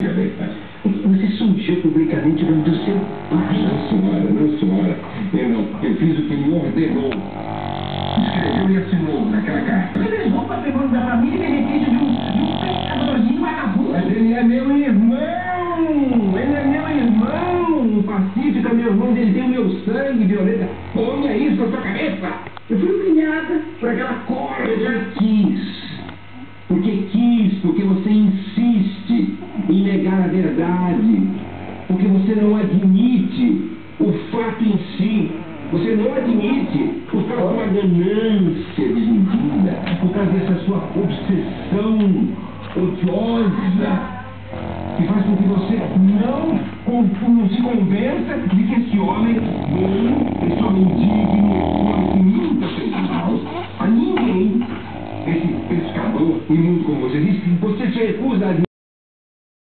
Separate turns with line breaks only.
Você surgiu publicamente o nome do seu pai.
Não, senhora. Eu fiz o que me ordenou. Escreveu e assinou naquela carta.
Ele levou o patrimônio da família em benefício de um pescadorzinho vagabundo.
Mas ele é meu irmão! Ele é meu irmão! Pacífica, meu irmão, ele tem o meu sangue, Violeta. Ponha isso na sua cabeça!
Eu fui humilhada por aquela cobra.
Eu porque você insiste em negar a verdade, porque você não admite o fato em si, você não admite por causa de uma ganância desmedida, por causa dessa sua obsessão odiosa, que faz com que você não se convença de que esse homem bom, esse homem digno, esse homem que nunca fez mal a ninguém, esse pescador imundo como você disse, você se recusa a